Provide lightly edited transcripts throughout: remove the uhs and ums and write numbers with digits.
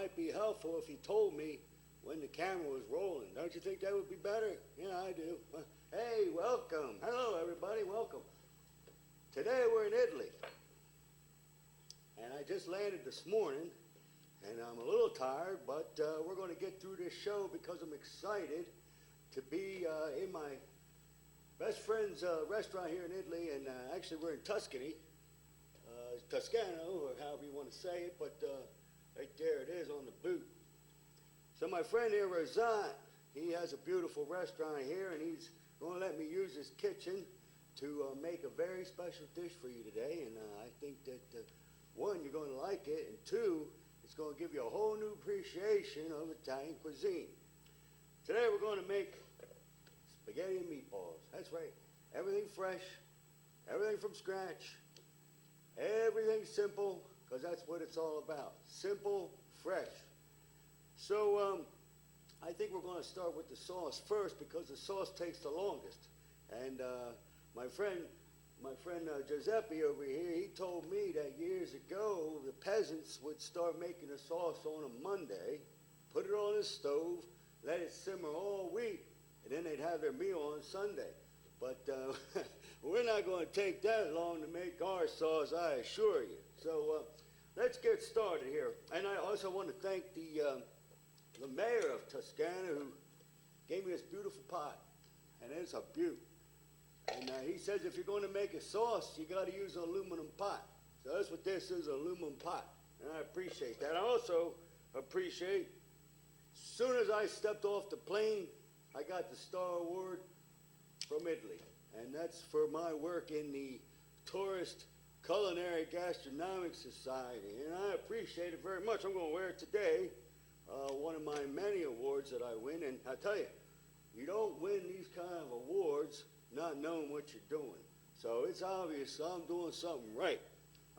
might be helpful if he told me when the camera was rolling. Don't you think that would be better? Yeah, I do. Hey, welcome. Hello, everybody. Welcome. Today we're in Italy. And I just landed this morning, and I'm a little tired, but we're going to get through this show because I'm excited to be in my best friend's restaurant here in Italy, and actually we're in Tuscany, Toscano, or however you want to say it, but right there it is on the boot. So my friend here, Razan, he has a beautiful restaurant here, and he's going to let me use his kitchen to make a very special dish for you today, and I think that, one, you're going to like it, and two, it's going to give you a whole new appreciation of Italian cuisine. Today we're going to make spaghetti and meatballs. That's right. Everything fresh, everything from scratch, everything simple, because that's what it's all about. Simple, fresh. So I think we're going to start with the sauce first because the sauce takes the longest. And my friend Giuseppe over here, he told me that years ago the peasants would start making the sauce on a Monday, put it on the stove, let it simmer all week, and then they'd have their meal on Sunday. But we're not going to take that long to make our sauce, I assure you. So let's get started here. And I also want to thank the mayor of Toscana who gave me this beautiful pot. And it's a beaut. And he says if you're going to make a sauce, you got to use an aluminum pot. So that's what this is, an aluminum pot. And I appreciate that. I also appreciate, as soon as I stepped off the plane, I got the Star Award from Italy. And that's for my work in the Tourist Culinary Gastronomic Society. And I appreciate it very much. I'm going to wear it today, one of my many awards that I win. And I tell you, you don't win these kind of awards not knowing what you're doing. So it's obvious I'm doing something right.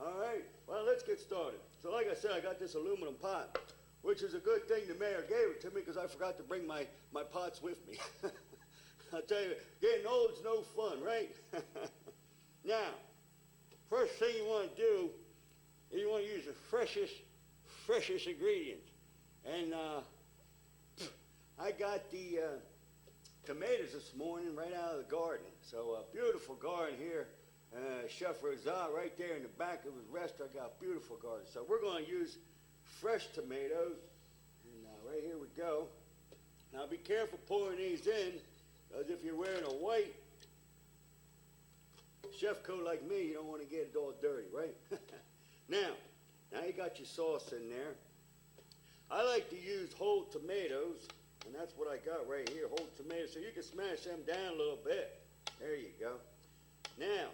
All right, well, let's get started. So like I said, I got this aluminum pot, which is a good thing the mayor gave it to me because I forgot to bring my pots with me. I'll tell you, getting old is no fun, right? Now, first thing you want to do is you want to use the freshest ingredients. And I got the tomatoes this morning right out of the garden. So a beautiful garden here. Chef Razan right there in the back of his restaurant got a beautiful garden. So we're going to use fresh tomatoes. And right here we go. Now be careful pouring these in, because if you're wearing a white chef coat like me, you don't want to get it all dirty, right? Now you got your sauce in there. I like to use whole tomatoes. And that's what I got right here, whole tomatoes. So you can smash them down a little bit. There you go. Now,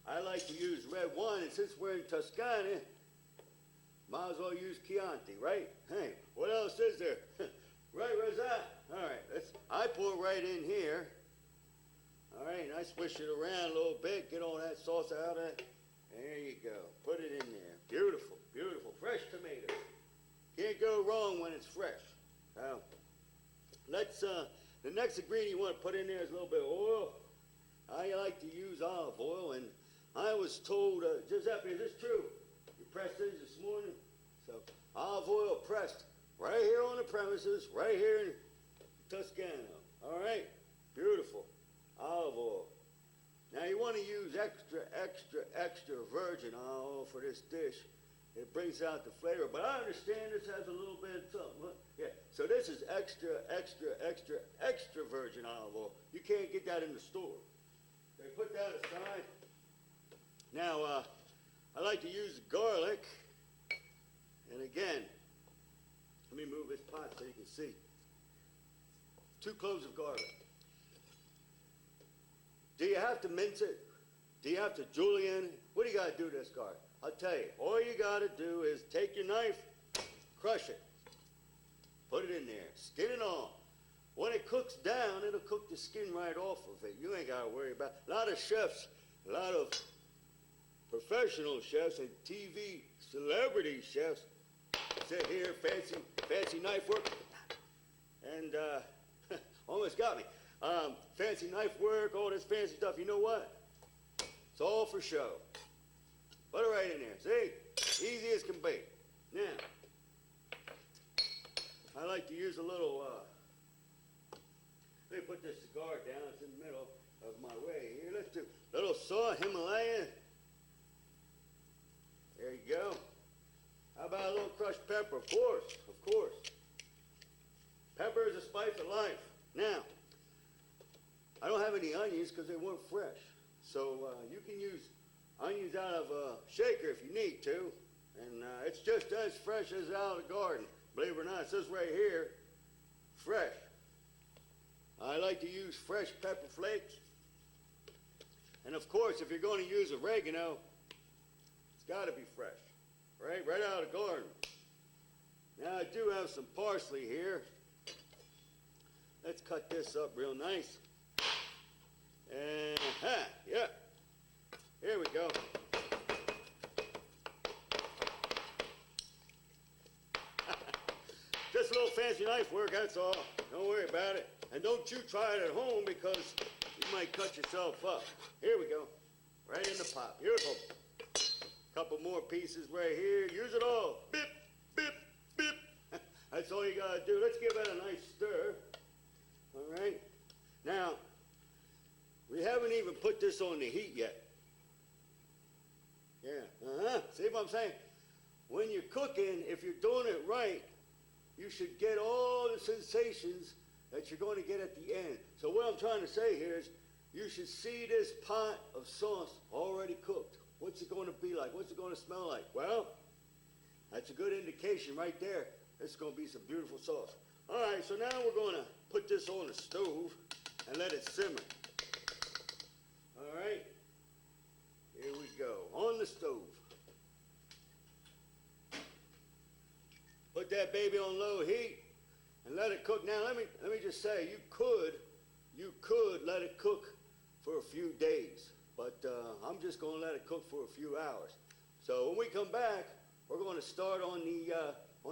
I like to use red wine, and since we're in Toscana, might as well use Chianti, right? Hey, what else is there? Right, Razan? All right, I pour it right in here. All right, and I swish it around a little bit, get all that sauce out of it. There you go. Put it in there. Beautiful, beautiful. Fresh tomatoes. Can't go wrong when it's fresh. Now, the next ingredient you want to put in there is a little bit of oil. I like to use olive oil, and I was told, Giuseppe, is this true? You pressed these this morning? So, olive oil pressed right here on the premises, right here in Toscano. All right? Beautiful. Olive oil. Now, you want to use extra virgin olive oil for this dish. It brings out the flavor, but I understand this has a little bit of something. Yeah, so this is extra virgin olive oil. You can't get that in the store. They put that aside. Now, I like to use garlic. And again, let me move this pot so you can see. 2 cloves of garlic. Do you have to mince it? Do you have to julienne it? What do you got to do to this garlic? I'll tell you, all you got to do is take your knife, crush it, put it in there, skin and all. When it cooks down, it'll cook the skin right off of it. You ain't got to worry about it. A lot of chefs, a lot of professional chefs and TV celebrity chefs sit here, fancy knife work, and almost got me. Fancy knife work, all this fancy stuff. You know what? It's all for show. Put it right in there. See? Easy as can be. Now, I like to use a little, let me put this cigar down, it's in the middle of my way here. Let's do a little salt, Himalayan. There you go. How about a little crushed pepper? Of course. Pepper is a spice of life. Now, I don't have any onions because they weren't fresh. So you can use onions out of a shaker if you need to. And it's just as fresh as out of the garden. Believe it or not, it says right here, fresh. I like to use fresh pepper flakes. And of course, if you're going to use oregano, it's got to be fresh, right out of the garden. Now I do have some parsley here. Let's cut this up real nice. And yeah, here we go. Just a little fancy knife work, that's all. Don't worry about it. And don't you try it at home because you might cut yourself up. Here we go. Right in the pot. Beautiful. Couple more pieces right here. Use it all. Bip, bip, bip. That's all you gotta do. Let's give that a nice stir. All right. Now, we haven't even put this on the heat yet. Yeah. See what I'm saying? When you're cooking, if you're doing it right, you should get all the sensations that you're going to get at the end. So what I'm trying to say here is you should see this pot of sauce already cooked. What's it going to be like? What's it going to smell like? Well, that's a good indication right there. It's going to be some beautiful sauce. All right, so now we're going to put this on the stove and let it simmer. All right, here we go, on the stove. Put that baby on low heat and let it cook. Now let me just say, you could let it cook for a few days, but I'm just going to let it cook for a few hours. So when we come back, we're going to start on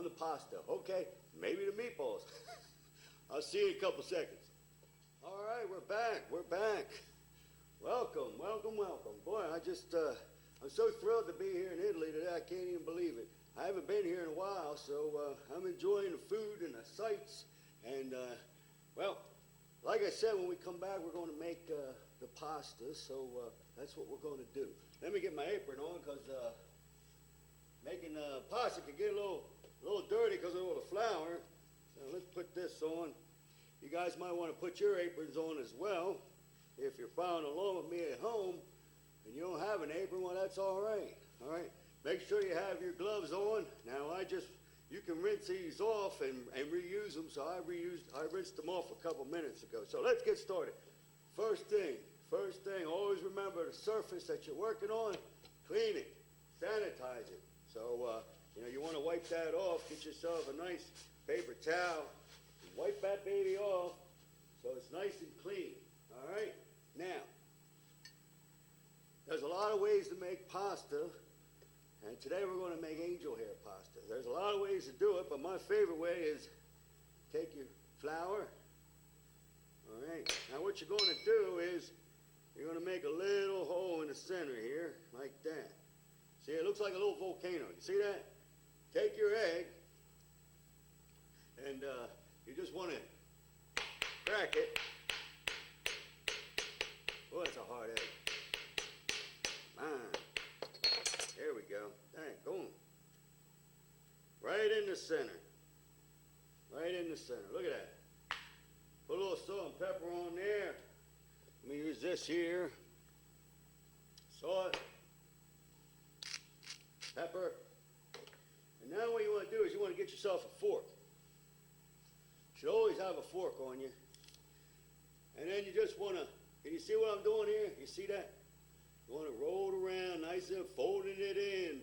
the pasta. Okay, maybe the meatballs. I'll see you in a couple seconds. All right, we're back. Welcome. Boy, I'm so thrilled to be here in Italy today. I can't even believe it. I haven't been here in a while, so I'm enjoying the food and the sights. And, well, like I said, when we come back, we're going to make the pasta, so that's what we're going to do. Let me get my apron on, because making pasta can get a little dirty because of all the flour. So let's put this on. You guys might want to put your aprons on as well. If you're following along with me at home and you don't have an apron, well, that's all right. All right. Make sure you have your gloves on. Now, you can rinse these off and reuse them. So I rinsed them off a couple minutes ago. So let's get started. First thing, always remember the surface that you're working on, clean it, sanitize it. So, you want to wipe that off. Get yourself a nice paper towel. Wipe that baby off so it's nice and clean. All right? Now, there's a lot of ways to make pasta. And today we're going to make angel hair pasta. There's a lot of ways to do it, but my favorite way is take your flour. All right. Now what you're going to do is you're going to make a little hole in the center here, like that. See, it looks like a little volcano. You see that? Take your egg, and you just want to crack it. Oh, that's a hard egg. There we go. Dang, boom. Right in the center. Right in the center. Look at that. Put a little salt and pepper on there. Let me use this here. Salt. Pepper. And now what you want to do is you want to get yourself a fork. You should always have a fork on you. And then you just want to, can you see what I'm doing here? You see that? You want to roll it around nice and folding it in.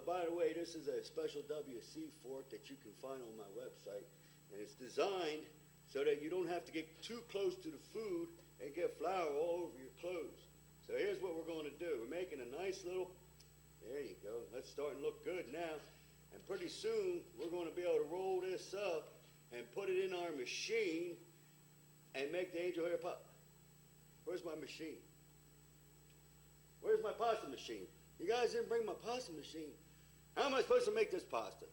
By the way, this is a special WC fork that you can find on my website. And it's designed so that you don't have to get too close to the food and get flour all over your clothes. So here's what we're going to do. We're making a nice little, there you go. That's starting to look good now. And pretty soon, we're going to be able to roll this up and put it in our machine and make the angel hair pasta. Where's my machine? Where's my pasta machine? You guys didn't bring my pasta machine. How am I supposed to make this pasta?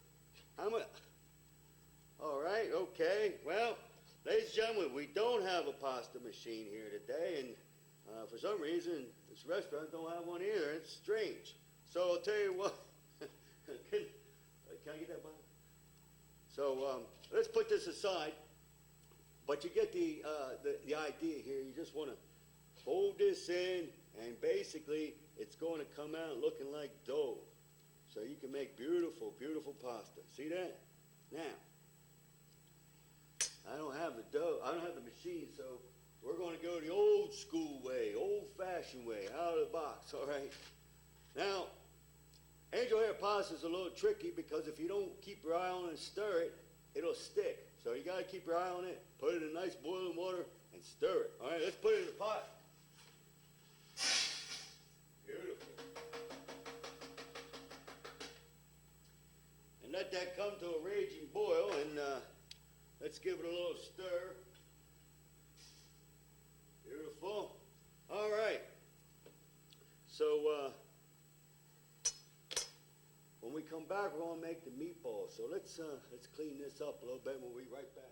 All right, okay. Well, ladies and gentlemen, we don't have a pasta machine here today, and for some reason, this restaurant don't have one either. It's strange. So I'll tell you what. Can I get that bottle? So let's put this aside. But you get the idea here. You just want to fold this in, and basically, it's going to come out looking like dough. So you can make beautiful, beautiful pasta. See that? Now, I don't have the dough. I don't have the machine, so we're going to go the old school way, old-fashioned way, out of the box, all right? Now, angel hair pasta is a little tricky because if you don't keep your eye on it and stir it, it'll stick. So you got to keep your eye on it, put it in nice boiling water, and stir it. All right, let's put it in the pot. Beautiful. And let that come to a raging boil, and let's give it a little stir. Beautiful. All right. So when we come back, we're going to make the meatballs. So let's clean this up a little bit, and we'll be right back.